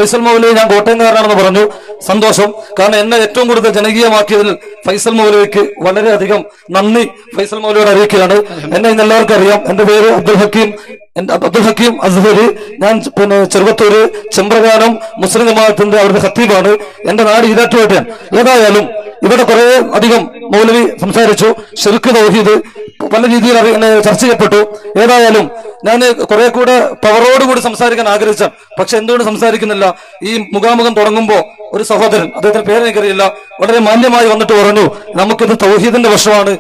ഫൈസൽ മൗലവി ഞാൻ കോട്ടയംകാരനാണെന്ന് പറഞ്ഞു. സന്തോഷം. കാരണം എന്നെ ഏറ്റവും കൂടുതൽ ജനകീയമാക്കിയതിൽ ഫൈസൽ മൗലവിക്ക് വളരെയധികം നന്ദി ഫൈസൽ മൗലവിയോട് അറിയിക്കുകയാണ്. എന്നെ ഇന്ന് എല്ലാവർക്കും അറിയാം. എന്റെ പേര് അബ്ദുൽ ഹക്കീം അസ്ഹരി. ഞാൻ ചെറുവത്തൂര് ചെമ്പ്രകാനം മുസ്ലിം ജമാഅത്തിന്റെ അവരുടെ ഖത്തീബാണ്. എന്റെ നാട് ഈരാറ്റുപേട്ടയാണ്. ഏതായാലും ഇവിടെ കുറെ അധികം മൗലവി സംസാരിച്ചു. ശിർക്ക് തൗഹീദ് പല രീതിയിൽ ചർച്ച ചെയ്യപ്പെട്ടു. ഏതായാലും ഞാൻ കുറെ കൂടെ പവറോടുകൂടി സംസാരിക്കാൻ ആഗ്രഹിച്ച, പക്ഷെ എന്തുകൊണ്ട് സംസാരിക്കുന്നില്ല? ഈ മുഖാമുഖം തുടങ്ങുമ്പോ ഒരു സഹോദരൻ, അദ്ദേഹത്തിന്റെ പേര് എനിക്കറിയില്ല, വളരെ മാന്യമായി വന്നിട്ട് പറഞ്ഞു, നമുക്കിത് തൗഹീദിന്റെ വർഷമാണ്,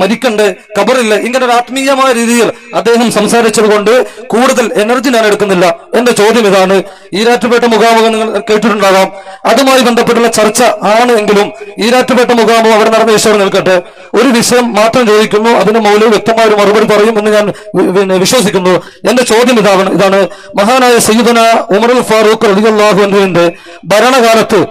മരിക്കണ്ടേ, ഖബറില്ല. ഇങ്ങനെ ഒരു ആത്മീയമായ രീതിയിൽ അദ്ദേഹം സംസാരിച്ചത് കൊണ്ട് കൂടുതൽ എനർജി ഞാൻ എടുക്കുന്നില്ല. എന്റെ ചോദ്യം ഇതാണ്. ഈരാറ്റുപേട്ട മുഖാമുഖം നിങ്ങൾ കേട്ടിട്ടുണ്ടാകാം. അതുമായി ബന്ധപ്പെട്ടുള്ള ചർച്ച ആണ് എങ്കിലും ഈരാറ്റുപേട്ട മുഖാമുഖം അവിടെ നടന്ന വിഷയം നിൽക്കട്ടെ. ഒരു വിഷയം മാത്രം ചോദിക്കുന്നു, അതിന് മൗലവി വ്യക്തമായ ഒരു മറുപടി പറയും എന്ന് ഞാൻ വിശ്വസിക്കുന്നു. എന്റെ ചോദ്യം ഇതാണ്. മഹാനായ സയ്യിദുന ഉമറുൽ ഫാറൂഖ് റളിയല്ലാഹു അൻഹുവിന്റെ ഭരണകാലത്ത്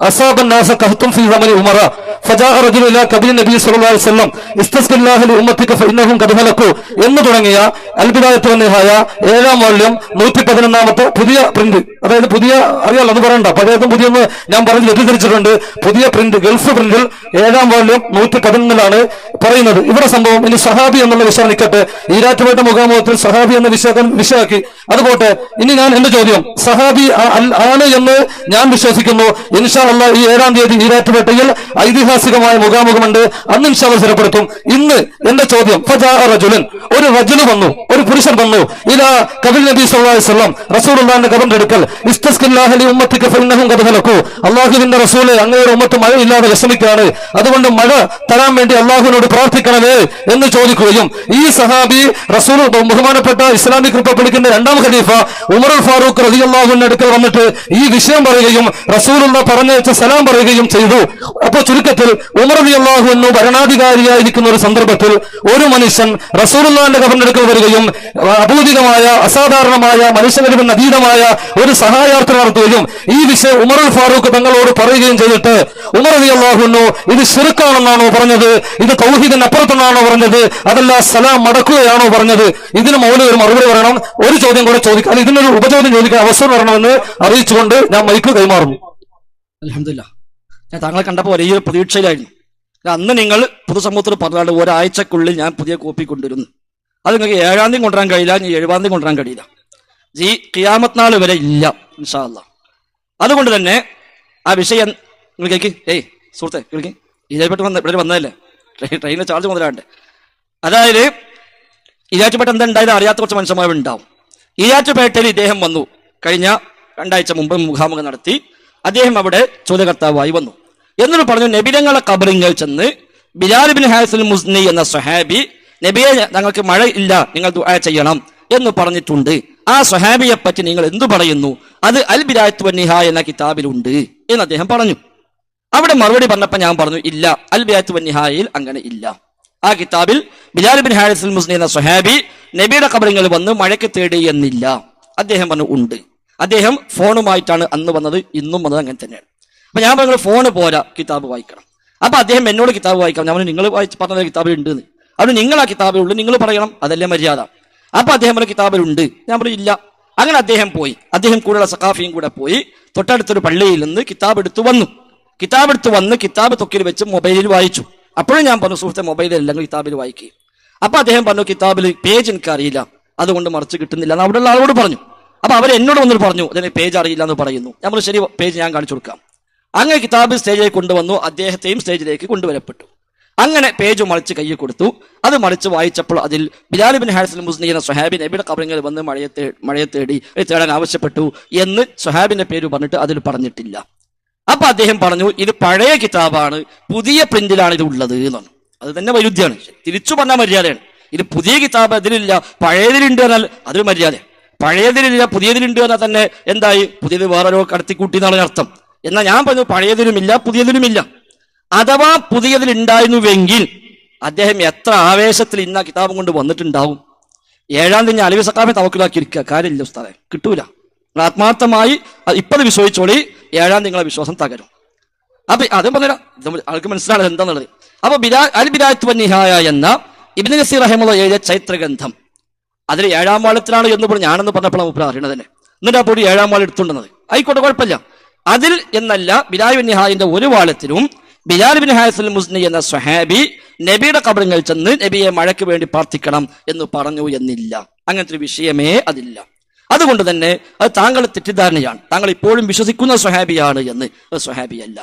അസാബന്നാസ കഹ്തും ഫീ സമനി ഉമറ ഫജാഅ റജുലു ഇലാ ഖബരി നബി സല്ലല്ലാഹു അലൈഹി വസല്ലം ഇസ്തസ്ഖില്ലാഹു ലി ഉമ്മത്തിക ഫഇന്നഹും ഖദ് ഹലകു എന്ന് തുടങ്ങിയ അൽ ബിദായത്തു വൻ നിഹായ 7-ാം വോള്യം 111-ാമത്തെ പുതിയ പ്രിന്റ്, അതായത് പുതിയ അറിയാലോ, അത് പറയണ്ട, പഴയതും പുതിയൊന്ന് ഞാൻ പറഞ്ഞ് തെറ്റിദ്ധരിച്ചിട്ടുണ്ട്. പുതിയ പ്രിന്റ്, ഗൾഫ് പ്രിന്റിൽ 7-ാം വോള്യം 111-ലാണ് പറയുന്നത്. ഇവിടെ സംഭവം ഇനി സഹാബി എന്നുള്ള വിഷയം നിൽക്കട്ടെ. ഈരാറ്റുപേട്ട മുഖാമുഖത്തിൽ സഹാബി എന്ന വിഷയമാക്കി. അതുപോട്ടെ. ഇനി ഞാൻ എന്റെ ചോദ്യം, സഹാബി ആണ് എന്ന് ഞാൻ വിശ്വസിക്കുന്നു. ഇൻഷാ അല്ലാഹ് ഈ 7-ാം തീയതി ഈരാറ്റുപേട്ടയിൽ ഐതിഹാസികമായ മുഖാമുഖമുണ്ട്. അന്ന് ഇൻഷാ അല്ലാഹ് സ്ഥിരപ്പെടുത്തും. ഇന്ന് എന്റെ ചോദ്യം, ഫജാഅ റജുലൻ, ഒരു റജുൽ വന്നു, ഒരു പുരുഷൻ വന്നു, ഇലാ ഖബരി നബി സല്ലല്ലാഹു അലൈഹി വസല്ലം, റസൂലുള്ളാഹിന്റെ ഖബറിന്റെ അടുക്കൽ, ഇസ്തസ്ഖില്ലാഹു ലി ഉമ്മത്തിക ഫഇന്നഹും ഖദ് ഹലകു, അല്ലാഹുവിന്റെ റസൂലേ, അങ്ങയുടെ ഉമ്മത്ത് മഴയില്ലാതെ വിഷമിക്കുകയാണ്, അതുകൊണ്ട് മഴ തരാൻ വേണ്ടി അള്ളാഹുവിനോട് പ്രാർത്ഥിക്കണമേ എന്ന് ചോദിക്കുകയും ഈ സഹാബി റസൂൽ ബഹുമാനപ്പെട്ട ഇസ്ലാമിക് റിപ്പബ്ലിക്കിന്റെ 2-ാം ഖലീഫ ഉമറുൽ ഫാറൂഖ് റളിയല്ലാഹു അൻഹു അടുക്കൽ വന്നിട്ട് ഈ വിഷയം പറയുകയും റസൂലുള്ള പറഞ്ഞയച്ച സലാം പറയുകയും ചെയ്തു. അപ്പോൾ ചുരുക്കത്തിൽ ഉമർ റളിയല്ലാഹു അൻഹു ഭരണാധികാരിയായിരിക്കുന്ന ഒരു സന്ദർഭത്തിൽ ഒരു മനുഷ്യൻ റസൂലുള്ളാഹിന്റെ ഖബറിന്റെ അടുക്കൽ വരികയും അഭൂതികമായ, അസാധാരണമായ, മനുഷ്യന് അതീതമായ ഒരു സഹായാർത്ഥന നടത്തുകയും ഈ വിഷയം ഉമറുൽ ഫാറൂഖ് തങ്ങളോട് പറയുകയും ചെയ്തിട്ട് ഉമർ റളിയല്ലാഹു അൻഹു ഇത് ശിർക്കാണെന്നാണോ പറഞ്ഞത്, ഇത് തൗഹീദിന് അപ്പുറത്തെന്നാണോ പറഞ്ഞത്, അതല്ല സലാം മടക്കുകയാണോ പറഞ്ഞത്? ഇതിന് മൗലവി ഒരു മറുപടി പറയണം. ഒരു ചോദ്യം കൂടെ ചോദിക്കാം, അല്ല ഇതിനൊരു ഉപചോദ്യം ചോദിക്കാൻ അവസരം വരണമെന്ന് അറിയിച്ചുകൊണ്ട് ഞാൻ മൈക്ക് കൈമാറുന്നു. അൽഹംദുലില്ലാ, ഞാൻ താങ്കളെ കണ്ടപ്പോൾ വലിയ പ്രതീക്ഷയിലായിരുന്നു. അന്ന് നിങ്ങൾ പൊതുസമൂഹത്തിൽ പറഞ്ഞാൽ ഒരാഴ്ചക്കുള്ളിൽ ഞാൻ പുതിയ കോപ്പി കൊണ്ടുവരുന്നു. അത് നിങ്ങൾക്ക് 7-ാം തീയതി കൊണ്ടുവരാൻ കഴിയില്ല, 7-ാം തീയതി കൊണ്ടുവരാൻ കഴിയില്ല, ഖിയാമത്ത് നാൾ വരെ ഇല്ല ഇൻഷാ അല്ലാഹ്. അതുകൊണ്ട് തന്നെ ആ വിഷയം നിങ്ങൾ കേൾക്ക്. സുഹൃത്തെ കേൾക്ക്, ഈരാറ്റുപേട്ട ഇവിടെ വന്നതല്ലേ, ട്രെയിനിലെ ചാർജ് മുതലാണ്ട്. അതായത് ഈരാറ്റുപേട്ട എന്താ ഉണ്ടായത് അറിയാത്ത കുറച്ച് മനുഷ്യന്മാരുണ്ടാവും. ഈരാറ്റുപേട്ടയിൽ ഇദ്ദേഹം വന്നു, കഴിഞ്ഞ 2 ആഴ്ച മുമ്പ് മുഖാമുഖം നടത്തി. അദ്ദേഹം അവിടെ ചോദ്യകർത്താവായി വന്നു. എന്നിട്ട് പറഞ്ഞു, നബിതങ്ങളെ ഖബറിങ്ങൾ ചെന്ന് ബിലാൽ ഇബ്നു ഹാരിസുൽ മുസ്നി എന്ന സ്വഹാബി, നബിയെ ഞങ്ങൾക്ക് മഴ ഇല്ല, നിങ്ങൾ ദുആ ചെയ്യണം എന്ന് പറഞ്ഞിട്ടുണ്ട്. ആ സ്വഹാബിയെ പറ്റി നിങ്ങൾ എന്തു പറയുന്നു? അത് അൽ ബിദായത്തു വൻ നിഹായ എന്ന കിതാബിലുണ്ട് എന്ന് അദ്ദേഹം പറഞ്ഞു. അവിടെ മറുപടി പറഞ്ഞപ്പോൾ ഞാൻ പറഞ്ഞു, ഇല്ല, അൽ ബിദായത്തു വൻ നിഹായയിൽ അങ്ങനെ ഇല്ല. ആ കിതാബിൽ ബിലാൽ ഇബ്നു ഹാരിസുൽ മുസ്നി എന്ന സ്വഹാബി നബിയുടെ ഖബറിങ്ങൾ വന്ന് മഴയ്ക്ക് തേടി എന്നില്ല. അദ്ദേഹം പറഞ്ഞു ഉണ്ട്. അദ്ദേഹം ഫോണുമായിട്ടാണ് അന്ന് വന്നത്, ഇന്നും വന്നത് അങ്ങനെ തന്നെയാണ്. അപ്പൊ ഞാൻ പറഞ്ഞു ഫോണ് പോരാ, കിതാബ് വായിക്കണം. അപ്പൊ അദ്ദേഹം എന്നോട് കിതാബ് വായിക്കണം. ഞാൻ നിങ്ങൾ വായിച്ച് പറഞ്ഞ കിതാബിൽ ഉണ്ട് എന്ന്. അത് നിങ്ങൾ ആ കിതാബിലുണ്ട്, നിങ്ങൾ പറയണം, അതല്ലേ മര്യാദ. അപ്പൊ അദ്ദേഹം പറഞ്ഞ കിതാബിലുണ്ട്. ഞാൻ പറഞ്ഞു ഇല്ല. അങ്ങനെ അദ്ദേഹം പോയി. അദ്ദേഹം കൂടെയുള്ള സഖാഫിയും കൂടെ പോയി തൊട്ടടുത്തൊരു പള്ളിയിൽ നിന്ന് കിതാബ് എടുത്തു വന്നു. കിതാബ് തൊക്കിൽ വെച്ച് മൊബൈലിൽ വായിച്ചു. അപ്പോഴും ഞാൻ പറഞ്ഞു, സുഹൃത്തെ മൊബൈലിൽ അല്ലെങ്കിൽ കിതാബിൽ വായിക്കുക. അപ്പൊ അദ്ദേഹം പറഞ്ഞു, കിതാബിൽ പേജ് എനിക്കറിയില്ല, അതുകൊണ്ട് മറിച്ച് കിട്ടുന്നില്ല എന്ന് അവിടെയുള്ള ആളോട് പറഞ്ഞു. അപ്പൊ അവർ എന്നോട് വന്നിട്ട് പറഞ്ഞു, അതിന് പേജ് അറിയില്ല എന്ന് പറയുന്നു. ഞാൻ പറഞ്ഞു ശരി, പേജ് ഞാൻ കാണിച്ചു കൊടുക്കാം. അങ്ങനെ കിതാബ് സ്റ്റേജിലേക്ക് കൊണ്ടുവന്നു. അദ്ദേഹത്തെയും സ്റ്റേജിലേക്ക് കൊണ്ടുവരപ്പെട്ടു. അങ്ങനെ പേജ് മറിച്ച് കയ്യിൽ കൊടുത്തു. അത് മറിച്ച് വായിച്ചപ്പോൾ അതിൽ ബിലാൽ ഇബ്നു ഹാരിസുൽ മുസ്നി എന്ന സ്വഹാബി നബിയുടെ ഖബറിൽ വന്ന് മഴയെ തേടാൻ ആവശ്യപ്പെട്ടു എന്ന് സ്വഹാബിന്റെ പേര് പറഞ്ഞിട്ട് അതിൽ പറഞ്ഞിട്ടില്ല. അപ്പൊ അദ്ദേഹം പറഞ്ഞു, ഇത് പഴയ കിതാബാണ്, പുതിയ പ്രിന്റിലാണ് ഇത് ഉള്ളത് എന്നാണ്. അത് തന്നെ വൈരുദ്ധ്യമാണ്. തിരിച്ചു പറഞ്ഞാൽ മര്യാദയാണ്. ഇത് പുതിയ കിതാബ് അതിലില്ല, പഴയതിലുണ്ട് എന്നാൽ അതൊരു മര്യാദ. പഴയതിലില്ല പുതിയതിലുണ്ട് എന്നാൽ തന്നെ എന്തായി, പുതിയത് വേറൊരു കടത്തിക്കൂട്ടി എന്നാണ് അർത്ഥം. എന്നാൽ ഞാൻ പറഞ്ഞു പഴയതിലുമില്ല പുതിയതിലുമില്ല. അഥവാ പുതിയതിലുണ്ടായിരുന്നുവെങ്കിൽ അദ്ദേഹം എത്ര ആവേശത്തിൽ ഇന്ന കിതാബും കൊണ്ട് വന്നിട്ടുണ്ടാവും. 7-ാം തീയതി അലവി സഖാഫെ തവക്കുലാക്കിയിരിക്കുക, കാര്യമില്ല ഉസ്താദെ, കിട്ടൂല. ആത്മാർത്ഥമായി ഇപ്പത് വിശ്വസിച്ചോളി, 7-ാം തീയതി വിശ്വാസം തകരും. അപ്പൊ അതും പറഞ്ഞ ആൾക്ക് മനസ്സിലാണത് എന്താന്നുള്ളത്. അപ്പൊ അൽ ബിദായത്തു വൻ നിഹായ എന്ന ഇബ്നു കസീർ റഹിമഹുല്ലാഹ് എഴുതിയ ചൈത്രഗ്രന്ഥം, അതിൽ 7-ാം വാള്യത്തിലാണ് എന്ന് പറഞ്ഞ് ഞാനെന്ന് പറഞ്ഞപ്പോഴാണ് മുപ്പര് അറിയണത് തന്നെ. എന്നിട്ട് ആ പൊടി 7-ാം വാൾ എടുത്തുകൊണ്ടുവന്നത്. ആയിക്കോട്ടെ, കുഴപ്പമില്ല. അതിൽ എന്നല്ല ബിലാൽ ബിൻ നിഹായിന്റെ ഒരു വാളത്തിലും ബിലാൽ ബിൻ ഹാരിസ് അൽ മുസ്നി എന്ന സ്വഹാബി നബിയുടെ ഖബറിൽ ചെന്ന് നബിയെ മഴയ്ക്ക് വേണ്ടി പ്രാർത്ഥിക്കണം എന്ന് പറഞ്ഞു എന്നില്ല. അങ്ങനത്തെ ഒരു വിഷയമേ അതില്ല. അതുകൊണ്ട് തന്നെ അത് താങ്കളുടെ തെറ്റിദ്ധാരണയാണ്. താങ്കൾ ഇപ്പോഴും വിശ്വസിക്കുന്ന സ്വഹാബിയാണ് എന്ന്. അത് സ്വഹാബിയല്ല.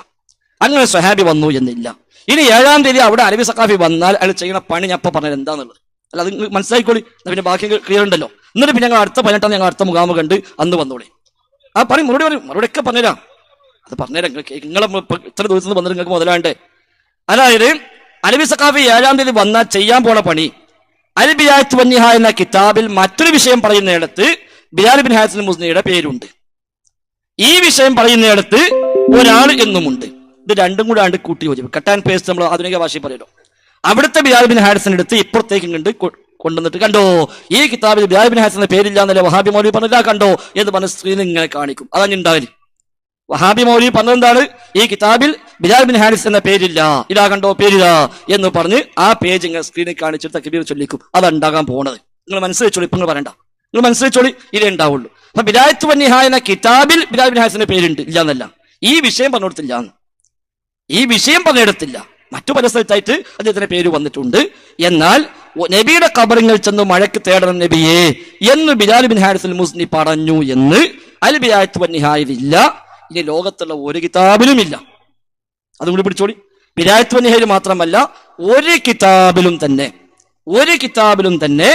അങ്ങനെ സ്വഹാബി വന്നു എന്നില്ല. ഇനി 7-ാം തീയതി അവിടെ അലവി സഖാഫി വന്നാൽ അയാൾ ചെയ്യുന്ന പണി ഞാൻ ഇപ്പൊ പറഞ്ഞത് എന്താന്നുള്ളത് അല്ല, അത് മനസ്സിലായിക്കോളി. പിന്നെ ബാക്കി ക്ലിയർ ഉണ്ടല്ലോ. എന്നിട്ട് പിന്നെ ഞങ്ങൾ അടുത്ത 18-ാം ഞങ്ങൾ അടുത്ത മുഖാമ കണ്ട് അന്ന് വന്നോളി. ആ മറുപടി ഒക്കെ പറഞ്ഞുതരാം. അത് പറഞ്ഞുതരാം. നിങ്ങളെ ഇത്ര ദിവസം വന്നിട്ട് നിങ്ങൾക്ക് മുതലാണ്ടേ. അതായത് അലവി സഖാഫി 7-ാം തീയതി വന്നാൽ ചെയ്യാൻ പോണ പണി അൽ ബിദായത്ത് വന്നിഹ എന്ന കിതാബിൽ മറ്റൊരു വിഷയം പറയുന്നിടത്ത് ബിലാൽ ബിൻ ഹാരിസ് അൽ മുസ്നിയുടെ പേരുണ്ട്. ഈ വിഷയം പറയുന്നിടത്ത് ഒരാൾ എന്നുമുണ്ട്. ഇത് രണ്ടും കൂടെ ആണ്ട് കൂട്ടി യോജിപ്പ്. കട്ട് ആൻഡ് പേസ്റ്റ് നമ്മൾ ആധുനിക ഭാഷയിൽ പറയല്ലോ. അവിടുത്തെ ബിലാൽ ബിൻ ഹാരിസിന്റെ അടുത്ത് ഇപ്പുറത്തേക്കും കണ്ട് കൊണ്ടുവന്നിട്ട് കണ്ടോ ഈ കിതാബിൽ ബിലാൽ ബിൻ ഹാരിസിന്റെ പേരില്ല എന്നല്ലേ വഹാബി മൗലവി പറഞ്ഞില്ല, കണ്ടോ എന്ന് പറഞ്ഞ സ്ക്രീൻ ഇങ്ങനെ കാണിക്കും. അതാണ് ഉണ്ടാവില്ല. വഹാബി മൗലവി പറഞ്ഞെന്താണ്? ഈ കിതാബിൽ ബിലാൽ ബിൻ ഹാരിസ് എന്ന പേരില്ല, ഇതാ കണ്ടോ പേരില്ല എന്ന് പറഞ്ഞ് ആ പേജ് ഇങ്ങനെ സ്ക്രീനിൽ കാണിച്ചിട്ട് തക്ബീർ ചൊല്ലിക്കും. അതുണ്ടാകാൻ പോണത് നിങ്ങൾ മനസ്സിലാച്ചോളി. ഇപ്പൊ നിങ്ങൾ പറയണ്ട, നിങ്ങൾ മനസ്സിലാച്ചോളി. ഇതേ ഉണ്ടാവുള്ളൂ. അപ്പൊ ബിദായത്ത് വന്നിഹ എന്ന കിതാബിൽ ബിലാൽ ബിൻ ഹാരിസിന്റെ പേരുണ്ട് ഇല്ല എന്നല്ല, ഈ വിഷയം പറഞ്ഞെടുത്തില്ല. ഈ വിഷയം പറഞ്ഞെടുത്തില്ല. മറ്റു പല സ്ഥലത്തായിട്ട് അദ്ദേഹത്തിന്റെ പേര് വന്നിട്ടുണ്ട്. എന്നാൽ നബിയുടെ ഖബറിൽ ചെന്ന് മഴയ്ക്ക് തേടണം നബിയെ എന്ന് ബിലാൽ ബിൻ ഹാരിസ് അൽ മുസ്നി പറഞ്ഞു എന്ന് അൽ ബിദായത്ത് വന്നിഹയിലില്ല. ഇനി ലോകത്തുള്ള ഒരു കിതാബിലും ഇല്ല. അതും കൂടി പിടിച്ചോളി. ബിദായത്ത് വന്നിഹയിൽ മാത്രമല്ല ഒരു കിതാബിലും തന്നെ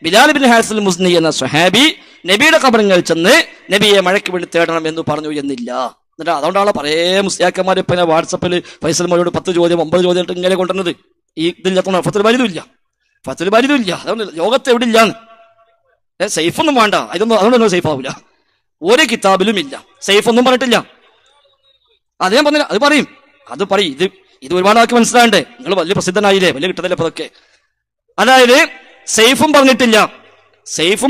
ബിലാൽ ബിൻ ഹാരിസ് അൽ മുസ്നി എന്ന സ്വഹാബി നബിയുടെ ഖബറിൽ ചെന്ന് നബിയെ മഴയ്ക്ക് വേണ്ടി തേടണം എന്ന് പറഞ്ഞു എന്നില്ല. എന്നിട്ട് അതുകൊണ്ടാണ് പല മുസ്ലിയാക്കന്മാർ ഇപ്പൊ വാട്സപ്പിൽ ഫൈസൽ മോളിയോട് 10 ചോദ്യം 9 ചോദ്യം ഇങ്ങനെ കൊണ്ടുവന്നത്. ഈ ഇതില്ലാത്ത ഫത്തുൽ ബാരിദും ഇല്ല. അതുകൊണ്ട് ലോകത്ത് എവിടെ ഇല്ലാന്ന്. സേഫൊന്നും വേണ്ട, അതുകൊണ്ടൊന്നും സേഫ് ആവില്ല. ഒരു കിതാബിലും ഇല്ല. സേഫ് ഒന്നും പറഞ്ഞിട്ടില്ല. അത് ഞാൻ പറഞ്ഞില്ല. അത് പറയും. ഇത് ഒരുപാട് ആൾക്ക് മനസ്സിലാകണ്ടേ. നിങ്ങൾ വലിയ പ്രസിദ്ധനായില്ലേ, വലിയ കിട്ടതല്ലേ അപ്പൊ അതൊക്കെ. അതായത് സേഫും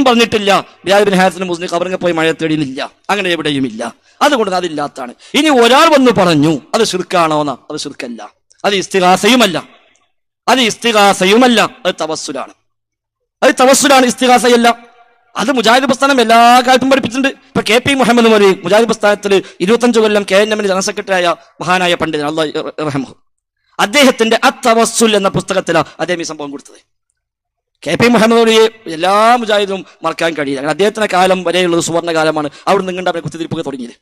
പറഞ്ഞിട്ടില്ല ബിലാൽ ബിൻ ഹാരിസ് അൽ മുസ്നി ഖബറിൽ പോയി മഴ തേടിയില്ല. അങ്ങനെ എവിടെയും ഇല്ല. അതുകൊണ്ട് അതില്ലാത്താണ്. ഇനി ഒരാൾ വന്ന് പറഞ്ഞു അത് ശിർക്കാണോന്നാ? അത് ശിർക്കല്ല. അത് ഇസ്തിഗാസയുമല്ല. അത് തവസ്സുലാണ്. ഇസ്തിഗാസയല്ല. അത് മുജാഹിദ് പ്രസ്ഥാനം എല്ലാ കാലത്തും പഠിപ്പിച്ചിട്ടുണ്ട്. ഇപ്പൊ KP മുഹമ്മദ് മൗലവി മുജാഹിദ് പ്രസ്ഥാനത്തിൽ 25 കൊല്ലം KNM ജനറൽ സെക്രട്ടറിയായ മഹാനായ പണ്ഡിതൻ അല്ലാഹു റഹ്മഹു, അദ്ദേഹത്തിന്റെ അത്തവസ്സുൽ എന്ന പുസ്തകത്തിലാണ് അദ്ദേഹം ഈ സംഭവം കൊടുത്തത്. KP മുഹമ്മദ് മൗലവിയെ എല്ലാ മുജാഹിദും മറക്കാൻ കഴിയില്ല. അദ്ദേഹത്തിന്റെ കാലം വരെയുള്ളത് സുവർണ്ണ കാലമാണ്. അവിടെ നിങ്ങളുടെ അവരെ കുത്തിത്തിരിപ്പൊക്കെ തുടങ്ങിയത്.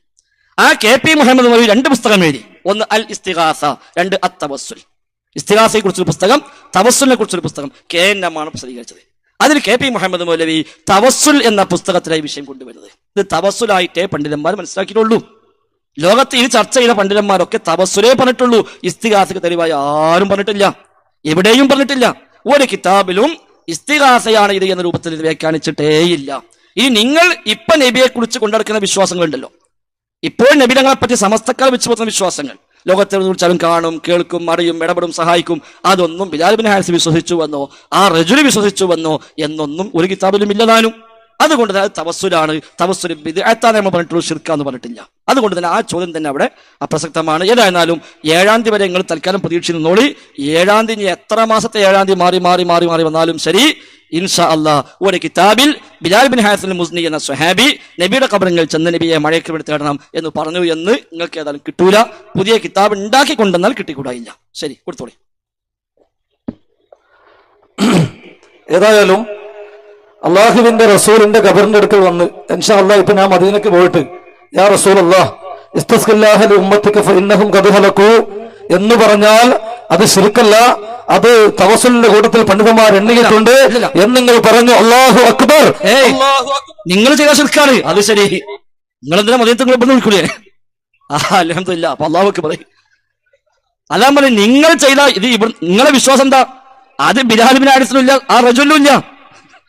ആ KP മുഹമ്മദ് മൗലവി 2 പുസ്തകം എഴുതി. ഒന്ന് അൽ ഇസ്തിഗാസ, 2 അത്തവസ്സുൽ. ഇസ്തിഗാസയെ കുറിച്ചൊരു പുസ്തകം, തവസ്സുലിനെ കുറിച്ചൊരു പുസ്തകം KNM ആണ് പ്രസിദ്ധീകരിച്ചത്. അതിൽ KP മുഹമ്മദ് മൗലവി തവസ്സുൽ എന്ന പുസ്തകത്തിലായി വിഷയം കൊണ്ടുവരുന്നത്. ഇത് തവസ്സുലായിട്ടേ പണ്ഡിതന്മാർ മനസ്സിലാക്കിയിട്ടുള്ളൂ. ലോകത്ത് ഈ ചർച്ച ചെയ്ത പണ്ഡിതന്മാരൊക്കെ തവസ്സുലേ പറഞ്ഞിട്ടുള്ളൂ. ഇസ്തിഗാസക്ക് തെളിവായി ആരും പറഞ്ഞിട്ടില്ല, എവിടെയും പറഞ്ഞിട്ടില്ല. ഒരു കിതാബിലും ഇസ്തിഗാസയാണ് ഇത് എന്ന രൂപത്തിൽ വ്യാഖ്യാനിച്ചിട്ടേയില്ല. ഈ നിങ്ങൾ ഇപ്പൊ നബിയെ കുറിച്ച് കൊണ്ടുനടക്കുന്ന വിശ്വാസങ്ങളുണ്ടല്ലോ, ഇപ്പോൾ നബി തങ്ങളെ പറ്റി സമസ്തക്കാർ വെച്ച് പോകുന്ന വിശ്വാസങ്ങൾ, ലോകത്തെ കുറിച്ചാലും കാണും, കേൾക്കും, അറിയും, ഇടപെടും, സഹായിക്കും, അതൊന്നും ബിലാൽ ബിൻ ഹാരിസ് വിശ്വസിച്ചുവെന്നോ ആ റജുലി വിശ്വസിച്ചുവെന്നോ എന്നൊന്നും ഒരു കിതാബിലും ഇല്ലതാനും. അതുകൊണ്ട് തന്നെ അത് തവസ്സുലാണ്. തവസ്സുൽ ബിദ്അത്താണ് നമ്മൾ പറഞ്ഞിട്ടുള്ളൂ, ശിർക്കാന്ന് പറഞ്ഞിട്ടില്ല. അതുകൊണ്ട് തന്നെ ആ ചോദ്യം തന്നെ അവിടെ അപ്രസക്തമാണ്. ഏതായിരുന്നാലും 7-ാം തീയതി വരെ നിങ്ങൾ തൽക്കാലം പ്രതീക്ഷിച്ച് നിന്നോളി. 7-ാം തീയതി എത്ര മാസത്തെ 7-ാം തീയതി മാറി വന്നാലും ശരി, ഇൻഷാ അല്ലാഹ് ഒരു കിതാബിൽ ബിലാൽ ബിൻ ഹാരിസ് അൽ മുസ്നി എന്ന സ്വഹാബി നബിയുടെ ഖബറിൽ ചെന്ന് നബിയെ മഴയ്ക്ക് വേണ്ടി തേടണം എന്ന് പറഞ്ഞു എന്ന് നിങ്ങൾക്ക് ഏതായാലും കിട്ടൂല. പുതിയ കിതാബ് ഉണ്ടാക്കി കൊണ്ടുവന്നാൽ കിട്ടിക്കൂടായില്ല. ശരി, കൊടുത്തോളി. ഏതായാലും അള്ളാഹുവിന്റെ റസൂലിന്റെ ഖബറിന്റെ അടുക്കൽ വന്ന് ഇൻഷാ അല്ലാഹ് ഇപ്പൊ ഞാൻ മദീനക്ക് പോയിട്ട് യാ റസൂലല്ലാഹ് ഇസ്തസ്ഖില്ലാഹ ലിഉമ്മത്തിക ഫഇന്നഹും ഖദ് ഹലകൂ എന്ന് പറഞ്ഞാൽ അത് ശിർക്കല്ല, അത് തവസ്സുലിന്റെ കൂട്ടത്തിൽ പണ്ഡിതന്മാർ എണ്ണിയിട്ടുണ്ട് എന്ന് നിങ്ങൾ പറഞ്ഞു. അല്ലാഹു അക്ബർ. നിങ്ങൾ ചെയ്ത ശിർക്കാണ്. അത് ശരി, നിങ്ങൾ എന്തിനാ മദീനത്ത് വിളിക്കൂലേ? അൽഹംദുലില്ലാഹ്. അപ്പൊ അല്ലാഹു അക്ബർ. അതാ പറയും നിങ്ങൾ ചെയ്ത ഇത്. നിങ്ങളെ വിശ്വാസം എന്താ? അത് ബിലാൽ ബിൻ ഹാരിസിനും ഇല്ല, ആ റജുലിനും ഇല്ല.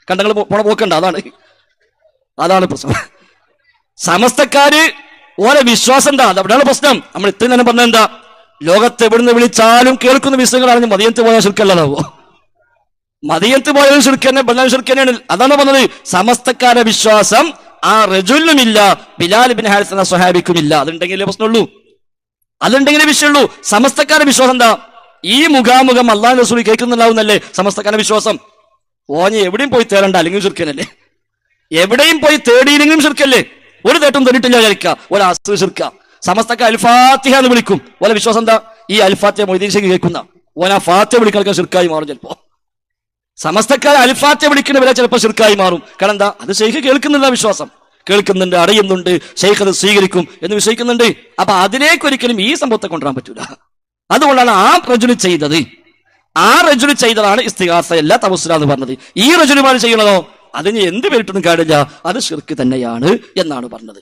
കണ്ടങ്ങൾ പോണ പോക്കണ്ട. അതാണ് പ്രശ്നം. സമസ്തക്കാര് ഓരോ വിശ്വാസം എന്താ? അവിടെയാണ് പ്രശ്നം. നമ്മൾ ഇത്രയും തന്നെ പറഞ്ഞ എന്താ? ലോകത്ത് എവിടുന്ന് വിളിച്ചാലും കേൾക്കുന്ന വിഷയങ്ങളാണെങ്കിൽ മദീനത്ത് പോയാൽ ശിർക്കല്ലാതാവോ? മദീനത്ത് പോയാലും ശിർക്കന്നെ, ബലാൽ ശിർക്കന്നെയാണ്. അതാണ് പറഞ്ഞത്. സമസ്തക്കാരുടെ വിശ്വാസം ആ റജുലിനുമില്ല, ബിലാൽ ബിൻ ഹാരിസ് എന്ന സ്വഹാബിക്കുമില്ല. അതുണ്ടെങ്കിലേ പ്രശ്നമുള്ളൂ, അതുണ്ടെങ്കിലേ വിഷയമുള്ളൂ. സമസ്തക്കാരുടെ വിശ്വാസം എന്താ? ഈ മുഖാമുഖം അല്ലാഹു റസൂൽ കേൾക്കുന്നുണ്ടാവുന്നല്ലേ സമസ്തക്കാരുടെ വിശ്വാസം. ഓഞ്ഞ് എവിടെയും പോയി തേടണ്ട, അല്ലെങ്കിൽ ശിർക്കനല്ലേ? എവിടെയും പോയി തേടിയില്ലെങ്കിലും ശിർക്കല്ലേ? ഒരു തേട്ടും തൊന്നിട്ടില്ല വിചാരിക്കുക, ഒരു ആശ്രയിച്ചിരിക്കുക. സമസ്തക്ക് അൽഫാത്തിഹ എന്ന് വിളിക്കും. ഓലെ വിശ്വാസം എന്താ? ഈ അൽഫാത്തിഹ മൊയ്തീൻ ഷേഖ് കേൾക്കുന്ന ഓന ഫാത്തിഹ വിളിക്കാൻ ശിർക്കായി മാറും. ചിലപ്പോ സമസ്തക്കാർ അൽഫാത്തിഹ വിളിക്കുന്നവരെ ചിലപ്പോൾ ശിർക്കായി മാറും. കാരണം എന്താ? അത് ഷെയ്ഖ് കേൾക്കുന്നില്ല, വിശ്വാസം കേൾക്കുന്നുണ്ട്, അറിയുന്നുണ്ട്, ഷെയ്ഖ് അത് സ്വീകരിക്കും എന്ന് വിശ്വസിക്കുന്നുണ്ട്. അപ്പൊ അതിലേക്കൊരിക്കലും ഈ സംഭവത്തെ കൊണ്ടുവരാൻ പറ്റൂല. അതുകൊണ്ടാണ് ആ റജുലി ചെയ്തത്. ആ റജുലി ചെയ്തതാണ് ഇസ്തിഗാസയല്ല തവസ്സുല എന്ന് പറഞ്ഞത്. ഈ റജുലുമാർ ചെയ്യണതോ അതിന് എന്ത് പേരിട്ടൊന്നും കാര്യമില്ല, അത് ശിർക്ക് തന്നെയാണ് എന്നാണ് പറഞ്ഞത്.